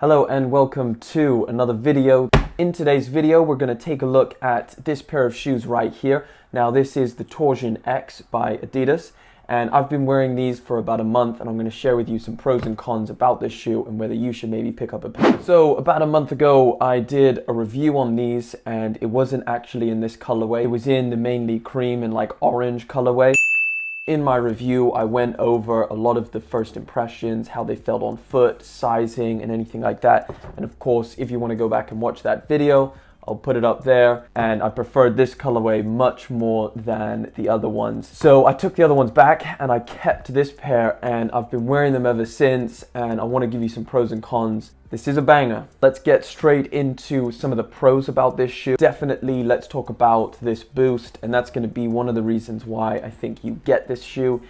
Hello and welcome to another video. In today's video, we're going to take a look at this pair of shoes right here. Now this is the Torsion X by Adidas, and I've been wearing these for about a month, and I'm going to share with you some pros and cons about this shoe and whether you should maybe pick up a pair. So about a month ago, I did a review on these, and it wasn't actually in this colorway. It was in the mainly cream and like orange colorway. In my review, I went over a lot of the first impressions, how they felt on foot, sizing, and anything like that. And of course, if you want to go back and watch that video, I'll put it up there. And I preferred this colorway much more than the other ones. So I took the other ones back and I kept this pair, and I've been wearing them ever since. And I want to give you some pros and cons. This is a banger. Let's get straight into some of the pros about this shoe. Definitely, let's talk about this boost, and that's going to be one of the reasons why I think you get this shoe,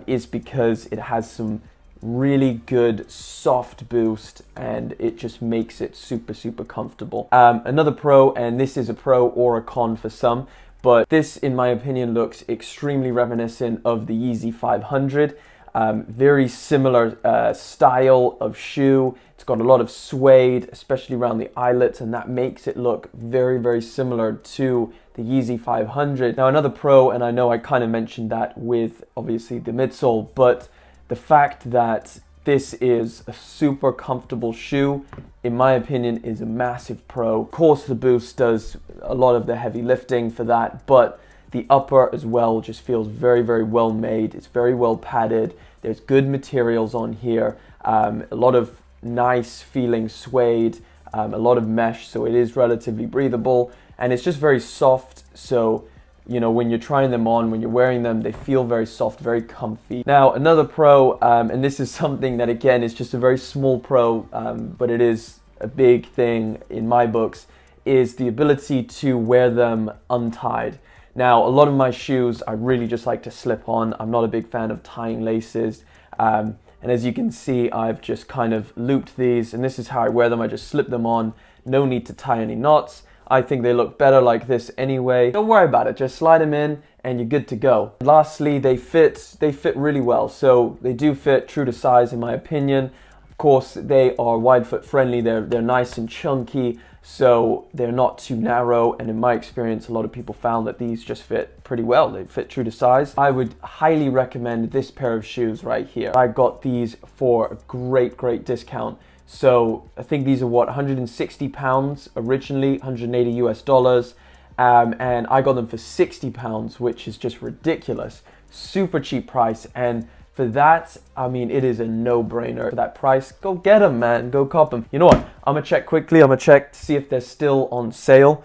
is because it has some really good soft boost, and it just makes it super comfortable. Another pro, and this is a pro or a con for some, but this, in my opinion, looks extremely reminiscent of the Yeezy 500. Very similar style of shoe. It's got a lot of suede, especially around the eyelets, and that makes it look very similar to the Yeezy 500. Now another pro, and I know I kind of mentioned that with obviously the midsole, but the fact that this is a super comfortable shoe, in my opinion, is a massive pro. Of course, the boost does a lot of the heavy lifting for that, but the upper as well just feels very well made. It's very well padded. There's good materials on here. A lot of nice feeling suede, a lot of mesh, so it is relatively breathable, and it's just very soft. So, you know, when you're trying them on, when you're wearing them, they feel very soft, very comfy. Now, another pro, and this is something that again is just a very small pro, but it is a big thing in my books, is the ability to wear them untied. Now, a lot of my shoes, I really just like to slip on. I'm not a big fan of tying laces. And as you can see, I've just kind of looped these, and this is how I wear them. I just slip them on. No need to tie any knots. I think they look better like this anyway. Don't worry about it. Just slide them in and you're good to go. Lastly, they fit really well. So they do fit true to size in my opinion. Of course, they are wide foot friendly. They're nice and chunky, so they're not too narrow, and in my experience, a lot of people found that these just fit pretty well. They fit true to size. I would highly recommend this pair of shoes right here. I got these for a great discount. So I think these are what, 160 pounds originally, 180 US dollars, and I got them for 60 pounds, which is just ridiculous. Super cheap price, and for that, I mean, it is a no-brainer. For that price, go get them, man. Go cop them. You know what? I'm gonna check quickly. I'm gonna check to see if they're still on sale.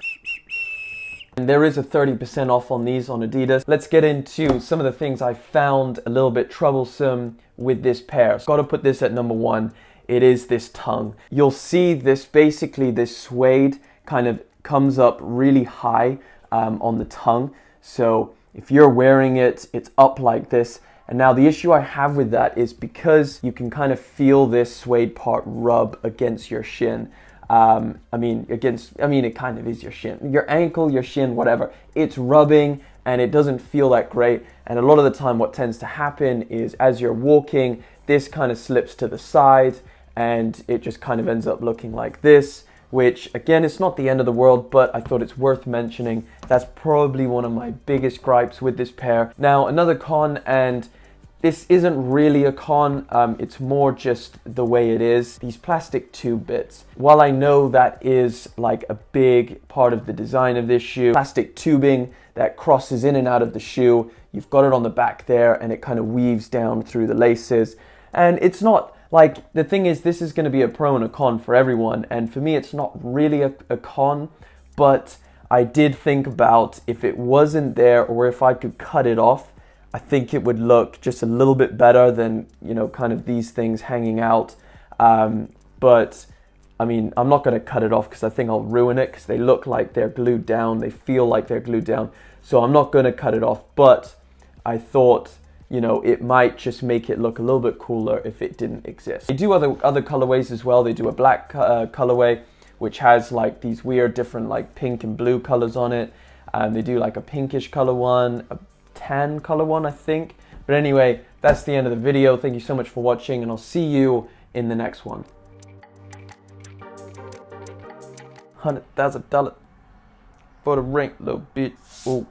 And there is a 30% off on these on Adidas. Let's get into some of the things I found a little bit troublesome with this pair. So, gotta put this at number one. It is this tongue. You'll see this, basically this suede kind of comes up really high on the tongue. So if you're wearing it, it's up like this. And now the issue I have with that is because you can kind of feel this suede part rub against your shin. I mean, it kind of is your shin. Your ankle, your shin, whatever. It's rubbing and it doesn't feel that great. And a lot of the time what tends to happen is as you're walking, this kind of slips to the side and it just kind of ends up looking like this, which again, it's not the end of the world, but I thought it's worth mentioning. That's probably one of my biggest gripes with this pair. Now, another con, and this isn't really a con, it's more just the way it is, these plastic tube bits. While I know that is like a big part of the design of this shoe, plastic tubing that crosses in and out of the shoe, you've got it on the back there and it kind of weaves down through the laces. And it's not, like, the thing is, this is going to be a pro and a con for everyone, and for me it's not really a con, but I did think about if it wasn't there or if I could cut it off, I think it would look just a little bit better than, you know, kind of these things hanging out. But I mean, I'm not going to cut it off because I think I'll ruin it, because they look like they're glued down, they feel like they're glued down, so I'm not going to cut it off. But I thought, you know, it might just make it look a little bit cooler if it didn't exist. They do other colorways as well. They do a black colorway, which has like these weird different like pink and blue colors on it. They do like a pinkish color one, a tan color one, I think. But anyway, that's the end of the video. Thank you so much for watching, and I'll see you in the next one. $100,000 for the ring, little bitch. Ooh.